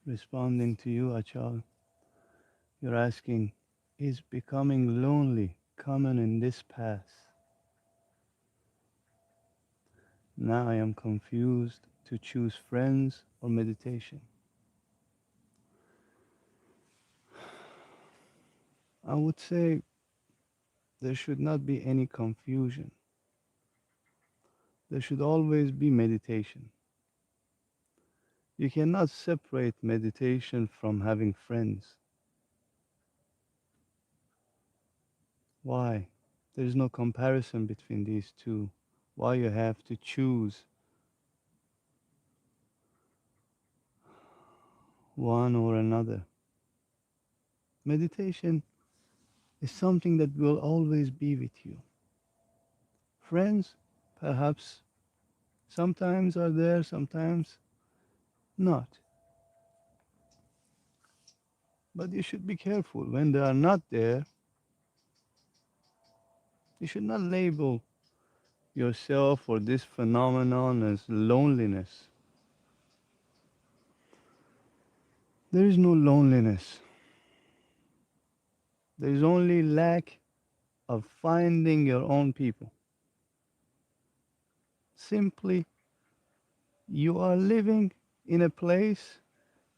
Responding to you, Achal, you're asking, is becoming lonely common in this path? Now I am confused to choose friends or meditation. I would say there should not be any confusion. There should always be meditation. You cannot separate meditation from having friends. Why? There is no comparison between these two. Why you have to choose one or another? Meditation is something that will always be with you. Friends, perhaps, sometimes are there, sometimes not. But you should be careful. When they are not there, you should not label yourself or this phenomenon as loneliness. There is no loneliness. There is only lack of finding your own people. Simply, you are living in a place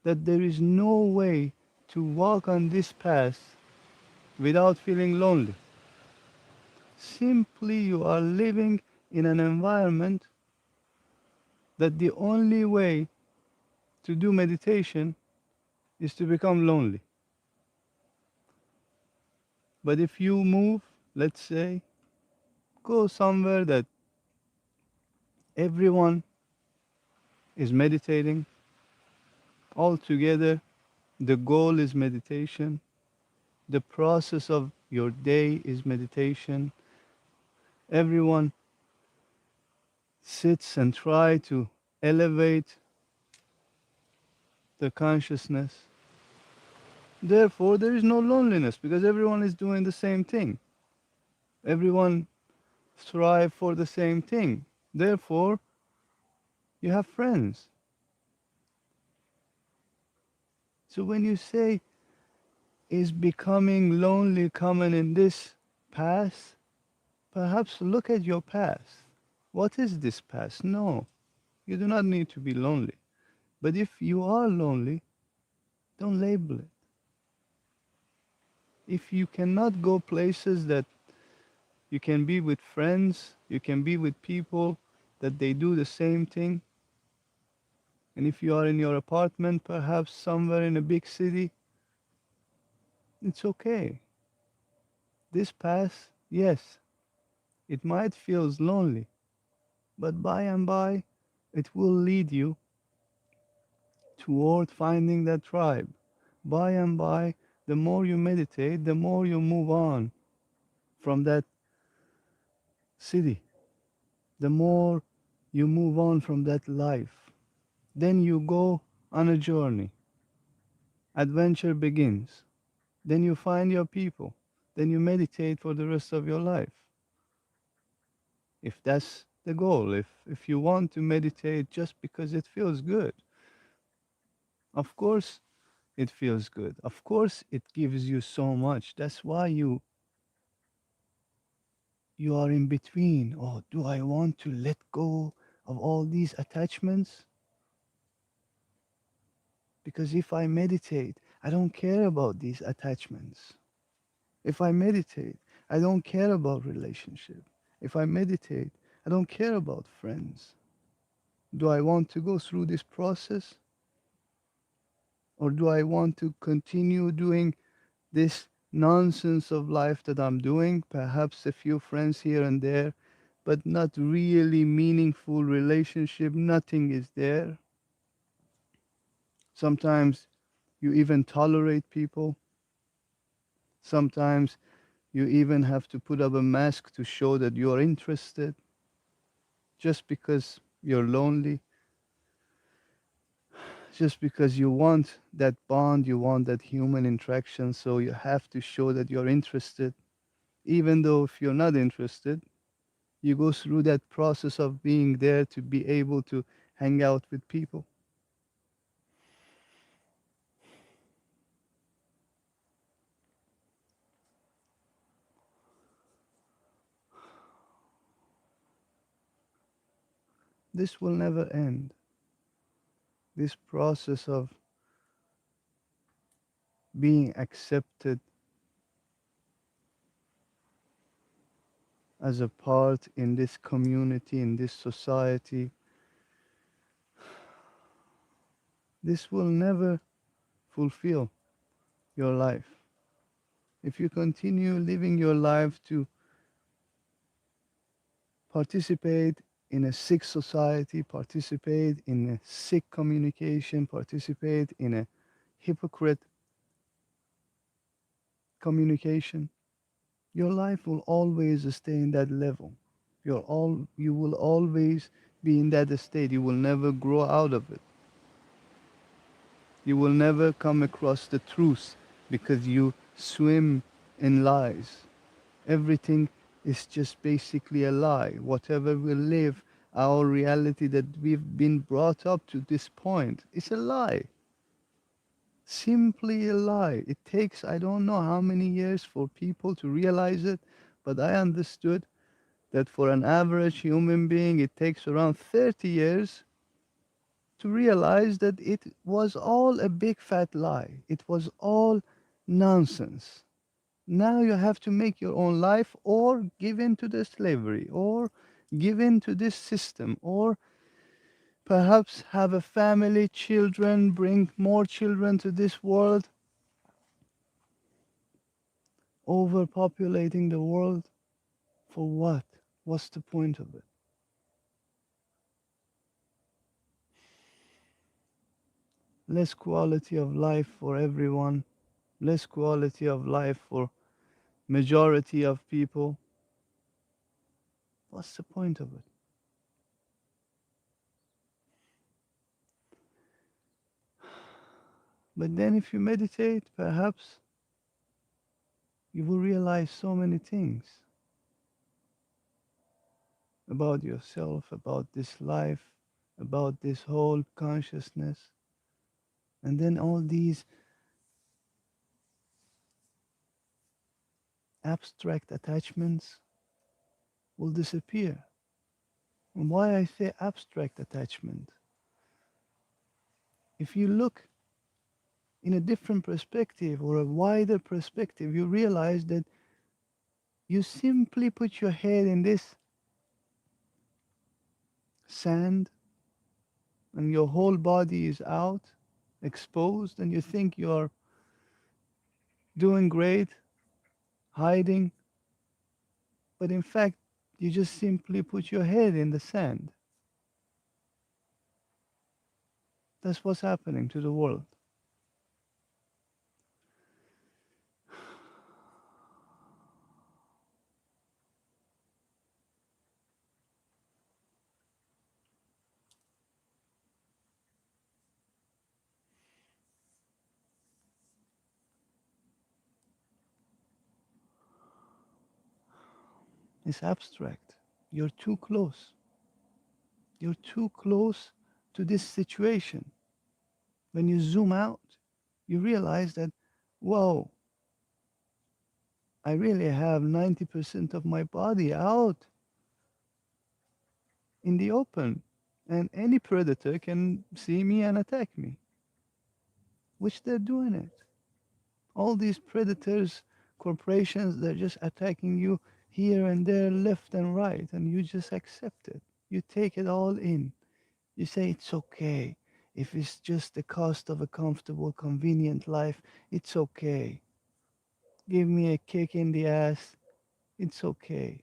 that there is no way to walk on this path without feeling lonely. Simply, you are living in an environment that the only way to do meditation is to become lonely. But if you move, let's say, go somewhere that everyone is meditating all together, the goal is meditation, the process of your day is meditation, everyone sits and try to elevate the consciousness. Therefore, there is no loneliness because everyone is doing the same thing. Everyone strive for the same thing. Therefore, you have friends. So when you say, is becoming lonely common in this path? Perhaps look at your past. What is this past? No, you do not need to be lonely. But if you are lonely, don't label it. If you cannot go places that you can be with friends, you can be with people that they do the same thing, and if you are in your apartment, perhaps somewhere in a big city, it's okay. This path, yes, it might feel lonely, but by and by, it will lead you toward finding that tribe. By and by, the more you meditate, the more you move on from that city, the more you move on from that life. Then you go on a journey. Adventure begins. Then you find your people. Then you meditate for the rest of your life. If that's the goal, if you want to meditate just because it feels good, of course it feels good. Of course it gives you so much. That's why you are in between. Oh, do I want to let go of all these attachments? Because if I meditate, I don't care about these attachments. If I meditate, I don't care about relationship. If I meditate, I don't care about friends. Do I want to go through this process? Or do I want to continue doing this nonsense of life that I'm doing? Perhaps a few friends here and there, but not really meaningful relationship. Nothing is there. Sometimes you even tolerate people. Sometimes you even have to put up a mask to show that you're interested just because you're lonely, just because you want that bond, you want that human interaction. So you have to show that you're interested, even though if you're not interested, you go through that process of being there to be able to hang out with people. This will never end. This process of being accepted as a part in this community, in this society, this will never fulfill your life. If you continue living your life to participate in a sick society, participate in a sick communication, participate in a hypocrite communication, your life will always stay in that level. You will always be in that state. You will never grow out of it. You will never come across the truth because you swim in lies. Everything is just basically a lie. Whatever we live, our reality that we've been brought up to this point is a lie. Simply a lie. It takes, I don't know how many years for people to realize it, but I understood that for an average human being, it takes around 30 years to realize that it was all a big fat lie. It was all nonsense. Now you have to make your own life or give in to the slavery or give in to this system or perhaps have a family, children, bring more children to this world, overpopulating the world. For what? What's the point of it? Less quality of life for everyone, less quality of life for majority of people. What's the point of it? But then if you meditate, perhaps you will realize so many things about yourself, about this life, about this whole consciousness. And then all these abstract attachments will disappear. And why I say abstract attachment? If you look in a different perspective or a wider perspective, you realize that you simply put your head in this sand and your whole body is out, exposed, and you think you're doing great, hiding, but in fact, you just simply put your head in the sand. That's what's happening to the world. It's abstract. You're too close. You're too close to this situation. When you zoom out, you realize that, whoa, I really have 90% of my body out in the open, and any predator can see me and attack me, which they're doing it. All these predators, corporations, they're just attacking you here and there, left and right, and you just accept it. You take it all in. You say it's okay. If it's just the cost of a comfortable, convenient life, it's okay. Give me a kick in the ass, it's okay.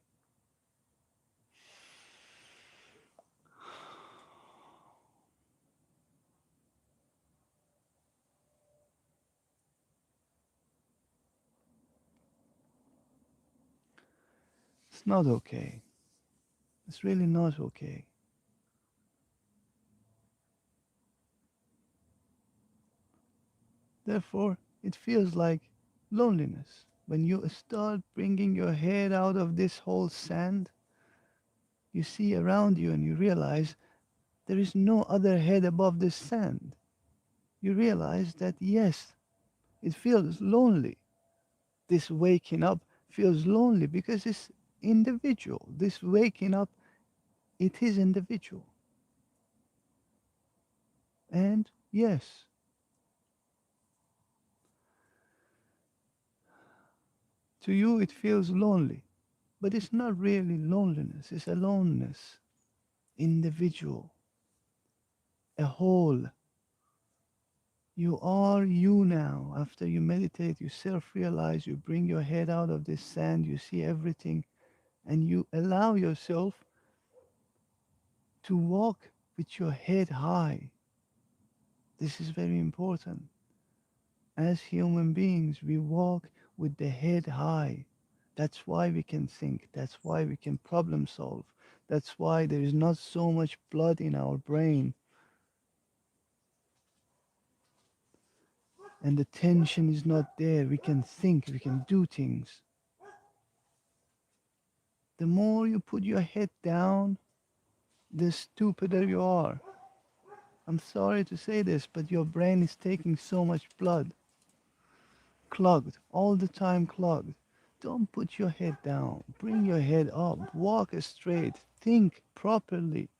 It's not okay. It's really not okay. Therefore, it feels like loneliness. When you start bringing your head out of this whole sand, you see around you and you realize there is no other head above this sand. You realize that yes, it feels lonely. This waking up feels lonely because it's individual. This waking up, it is individual. Yes, to you it feels lonely, but it's not really loneliness, it's aloneness, individual, a whole. You are you now. After you meditate, you self realize, you bring your head out of this sand, you see everything, and you allow yourself to walk with your head high. This is very important. As human beings, we walk with the head high. That's why we can think. That's why we can problem solve. That's why there is not so much blood in our brain and the tension is not there. We can think, we can do things. The more you put your head down, the stupider you are. I'm sorry to say this, but your brain is taking so much blood. Clogged, all the time clogged. Don't put your head down. Bring your head up. Walk straight. Think properly.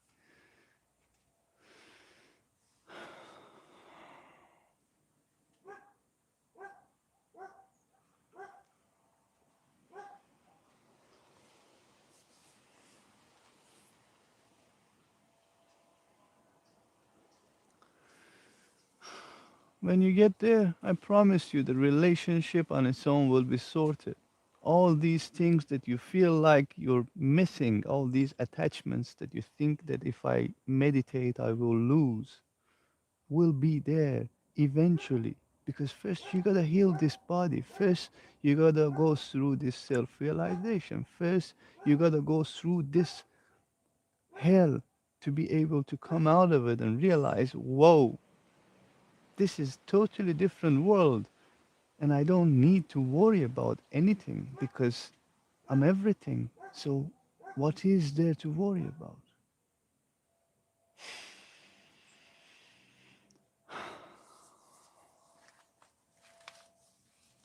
When you get there, I promise you the relationship on its own will be sorted. All these things that you feel like you're missing, all these attachments that you think that if I meditate I will lose, will be there eventually. Because first you gotta heal this body. First you gotta go through this self-realization. First you gotta go through this hell to be able to come out of it and realize, whoa, this is totally different world and I don't need to worry about anything because I'm everything. So what is there to worry about?